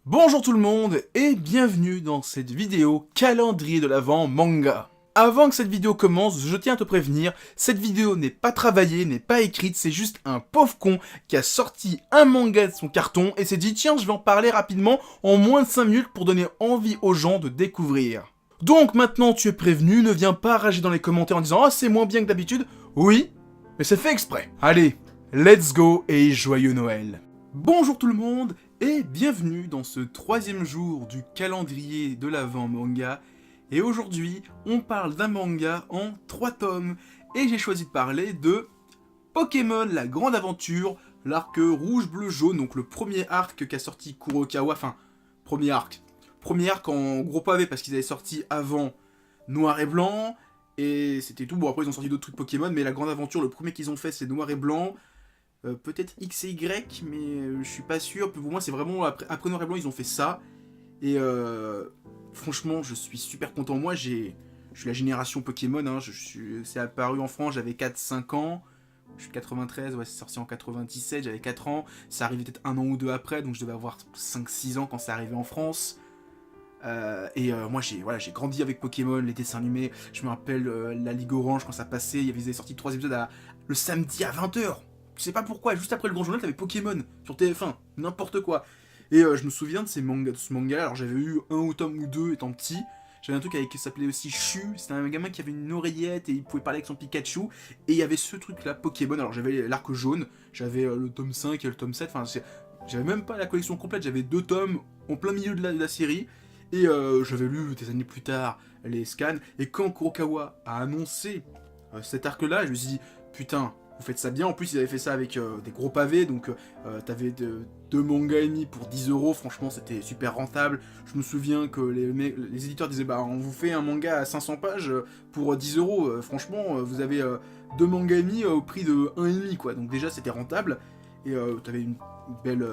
Bonjour tout le monde et bienvenue dans cette vidéo calendrier de l'Avent manga. Avant que cette vidéo commence, je tiens à te prévenir, cette vidéo n'est pas travaillée, n'est pas écrite, c'est juste un pauvre con qui a sorti un manga de son carton et s'est dit tiens je vais en parler rapidement en moins de 5 minutes pour donner envie aux gens de découvrir. Donc maintenant tu es prévenu, ne viens pas rager dans les commentaires en disant ah c'est moins bien que d'habitude, oui, mais c'est fait exprès. Allez, let's go et joyeux Noël. Bonjour tout le monde et bienvenue dans ce troisième jour du calendrier de l'Avent manga. Et aujourd'hui, on parle d'un manga en 3 tomes. Et j'ai choisi de parler de Pokémon La Grande Aventure, l'arc rouge, bleu, jaune, donc le premier arc qu'a sorti Kurokawa, enfin, premier arc. Premier arc en gros pavé parce qu'ils avaient sorti avant Noir et Blanc, et c'était tout. Bon, après ils ont sorti d'autres trucs Pokémon, mais La Grande Aventure, le premier qu'ils ont fait, c'est Noir et Blanc. Peut-être X et Y, mais je suis pas sûr. Pour moi, c'est vraiment après Noir et Blanc, ils ont fait ça. Et franchement, je suis super content. Moi, je suis la génération Pokémon. Hein. C'est apparu en France, j'avais 4-5 ans. Je suis 93, ouais, c'est sorti en 97, j'avais 4 ans. Ça arrivait peut-être un an ou deux après, donc je devais avoir 5-6 ans quand ça arrivait en France. Moi, j'ai grandi avec Pokémon, les dessins animés. Je me rappelle la Ligue Orange quand ça passait. Ils avaient sorti 3 épisodes le samedi à 20h. Je sais pas pourquoi, juste après le grand journal, t'avais Pokémon sur TF1, n'importe quoi. Et je me souviens de ce manga, alors j'avais eu un tome ou deux étant petit. J'avais un truc qui s'appelait aussi Chu, c'était un gamin qui avait une oreillette et il pouvait parler avec son Pikachu. Et il y avait ce truc là, Pokémon, alors j'avais l'arc jaune, j'avais le tome 5 et le tome 7, enfin j'avais même pas la collection complète, j'avais 2 tomes en plein milieu de la série. Et j'avais lu des années plus tard les scans, et quand Kurokawa a annoncé cet arc là, je me suis dit putain, vous faites ça bien. En plus, ils avaient fait ça avec des gros pavés, donc t'avais deux mangas et demi pour 10€. Franchement, c'était super rentable. Je me souviens que les éditeurs disaient bah on vous fait un manga à 500 pages pour 10€. Franchement, vous avez 2 mangas et demi au prix de 1,5 quoi. Donc déjà, c'était rentable. Et t'avais une belle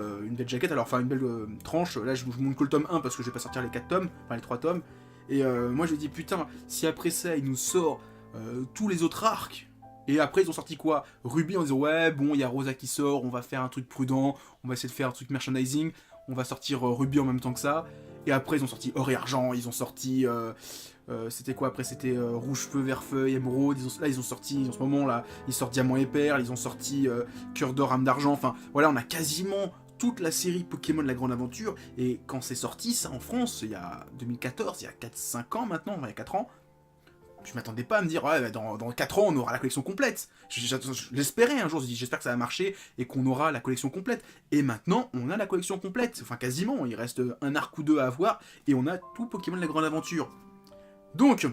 jaquette, alors enfin une belle tranche. Là, je vous montre que le tome 1 parce que je vais pas sortir les 4 tomes, enfin les 3 tomes. Et moi, je me dis putain, si après ça, il nous sort tous les autres arcs. Et après, ils ont sorti quoi? Ruby en disant ouais, bon, il y a Rosa qui sort, on va faire un truc prudent, on va essayer de faire un truc merchandising, on va sortir Ruby en même temps que ça. Et après, ils ont sorti Or et Argent, ils ont sorti. C'était quoi après? C'était Rouge Feu, Vert Feuille, Émeraude. Là, ils ont sorti, en ce moment, là, ils sortent Diamant et Perle, ils ont sorti Cœur d'Or, Âme d'Argent. Enfin, voilà, on a quasiment toute la série Pokémon La Grande Aventure. Et quand c'est sorti, ça en France, il y a 2014, il y a 4-5 ans maintenant, enfin, il y a 4 ans. Je m'attendais pas à me dire, ouais, dans 4 ans, on aura la collection complète. Je l'espérais un jour, je me dis, j'espère que ça va marcher et qu'on aura la collection complète. Et maintenant, on a la collection complète. Enfin, quasiment, il reste un arc ou deux à avoir et on a tout Pokémon La Grande Aventure. Donc,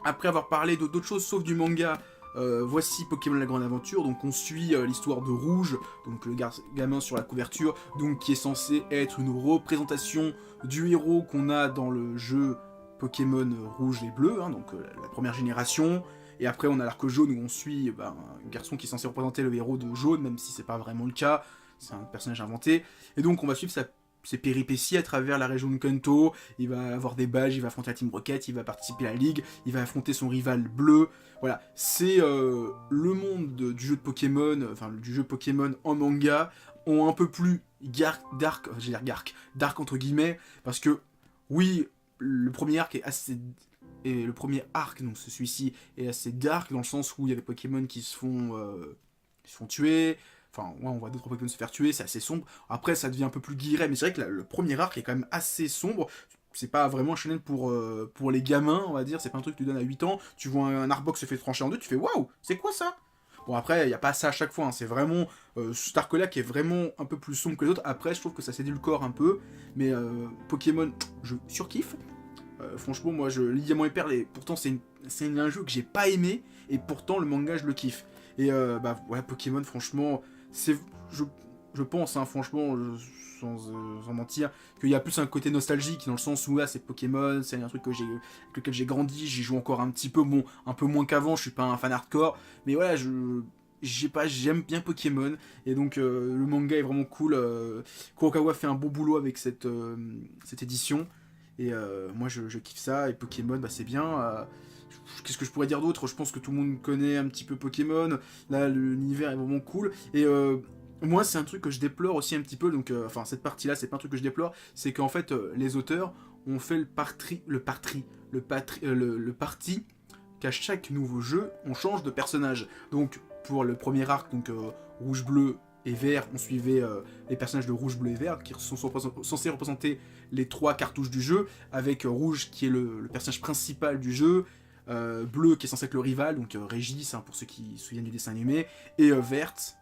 après avoir parlé d'autres choses sauf du manga, voici Pokémon La Grande Aventure. Donc, on suit l'histoire de Rouge, donc le gamin sur la couverture, donc qui est censé être une représentation du héros qu'on a dans le jeu Pokémon rouge et bleu, hein, donc la première génération. Et après, on a l'arc jaune où on suit un garçon qui est censé représenter le héros de jaune, même si c'est pas vraiment le cas, c'est un personnage inventé. Et donc, on va suivre ses péripéties à travers la région de Kanto. Il va avoir des badges, il va affronter la Team Rocket, il va participer à la ligue, il va affronter son rival bleu. Voilà, c'est le monde du jeu de Pokémon, enfin du jeu Pokémon en manga, en un peu plus dark entre guillemets, parce que oui, le premier arc est assez. Et le premier arc, donc celui-ci, est assez dark dans le sens où il y a des Pokémon qui se font tuer. Enfin, ouais, on voit d'autres Pokémon se faire tuer, c'est assez sombre. Après, ça devient un peu plus guiré, mais c'est vrai que le premier arc est quand même assez sombre. C'est pas vraiment un shonen pour les gamins, on va dire. C'est pas un truc que tu donnes à 8 ans. Tu vois un Arbok se fait trancher en deux, tu fais waouh, c'est quoi ça? Bon, après, il n'y a pas ça à chaque fois, hein. C'est vraiment cet arc-là qui est vraiment un peu plus sombre que les autres. Après, je trouve que ça s'édulcore un peu, mais Pokémon, je surkiffe. Franchement, moi, lis Diamant et Perle, et pourtant, c'est un jeu que j'ai pas aimé, et pourtant, le manga, je le kiffe. Et voilà, Pokémon, franchement, c'est. Je pense, hein, franchement, sans mentir, qu'il y a plus un côté nostalgique, dans le sens où là, c'est Pokémon, c'est un truc avec lequel j'ai grandi, j'y joue encore un petit peu, bon, un peu moins qu'avant, je suis pas un fan hardcore, mais voilà, j'aime bien Pokémon, et donc le manga est vraiment cool. Kurokawa fait un bon boulot avec cette édition. Et moi je kiffe ça, et Pokémon bah, c'est bien. Qu'est-ce que je pourrais dire d'autre? Je pense que tout le monde connaît un petit peu Pokémon. Là l'univers est vraiment cool. Et Moi, c'est un truc que je déplore aussi un petit peu, donc, enfin, cette partie-là, c'est pas un truc que je déplore, c'est qu'en fait, les auteurs ont fait le parti qu'à chaque nouveau jeu, on change de personnage. Donc, pour le premier arc, donc rouge, bleu et vert, on suivait les personnages de rouge, bleu et vert, qui sont censés représenter les 3 cartouches du jeu, avec rouge qui est le personnage principal du jeu, bleu qui est censé être le rival, donc Régis, hein, pour ceux qui se souviennent du dessin animé, et verte.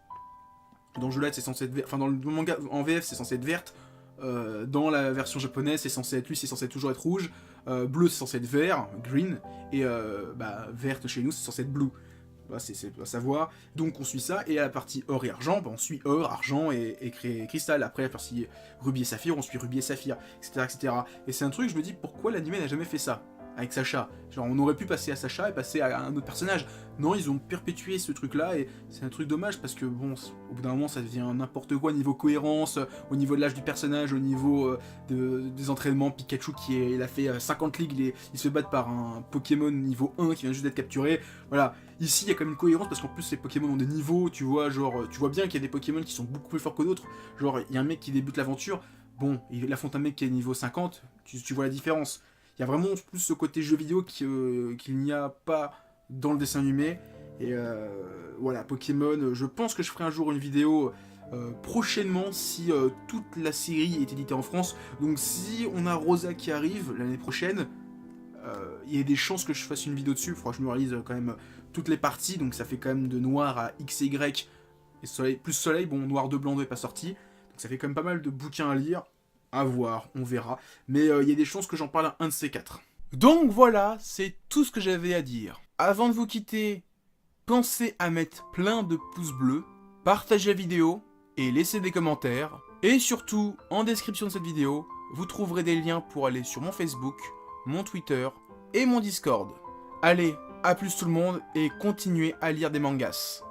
Dans le jeu là, c'est censé être vert. Enfin, dans le manga en VF, c'est censé être verte. Dans la version japonaise, c'est censé être c'est censé toujours être rouge. Bleu, c'est censé être vert, green. Et verte chez nous, c'est censé être blue. Bah, c'est à savoir. Donc on suit ça. Et à la partie or et argent, bah, on suit or, argent et cristal. Après, la partie rubis et saphir, on suit rubis et saphir, etc. etc. Et c'est un truc, je me dis, pourquoi l'anime n'a jamais fait ça avec Sacha? Genre, on aurait pu passer à Sacha et passer à un autre personnage. Non, ils ont perpétué ce truc-là et c'est un truc dommage parce que, bon, au bout d'un moment, ça devient n'importe quoi au niveau cohérence, au niveau de l'âge du personnage, au niveau des entraînements. Pikachu, il a fait 50 ligues, il se fait battre par un Pokémon niveau 1 qui vient juste d'être capturé. Voilà. Ici, il y a quand même une cohérence parce qu'en plus, les Pokémon ont des niveaux, tu vois, genre, tu vois bien qu'il y a des Pokémon qui sont beaucoup plus forts que d'autres. Genre, il y a un mec qui débute l'aventure, bon, il affronte un mec qui est niveau 50, tu vois la différence. Il y a vraiment plus ce côté jeu vidéo qu'il n'y a pas dans le dessin animé. Et voilà, Pokémon, je pense que je ferai un jour une vidéo prochainement si toute la série est éditée en France. Donc si on a Rosa qui arrive l'année prochaine, il y a des chances que je fasse une vidéo dessus. Il faudra que je me réalise quand même toutes les parties. Donc ça fait quand même de noir à X, Y et soleil, plus soleil. Bon, noir de blanc n'est pas sorti. Donc ça fait quand même pas mal de bouquins à lire. À voir, on verra. Mais il y a des chances que j'en parle à un de ces 4. Donc voilà, c'est tout ce que j'avais à dire. Avant de vous quitter, pensez à mettre plein de pouces bleus, partagez la vidéo et laissez des commentaires. Et surtout, en description de cette vidéo, vous trouverez des liens pour aller sur mon Facebook, mon Twitter et mon Discord. Allez, à plus tout le monde et continuez à lire des mangas.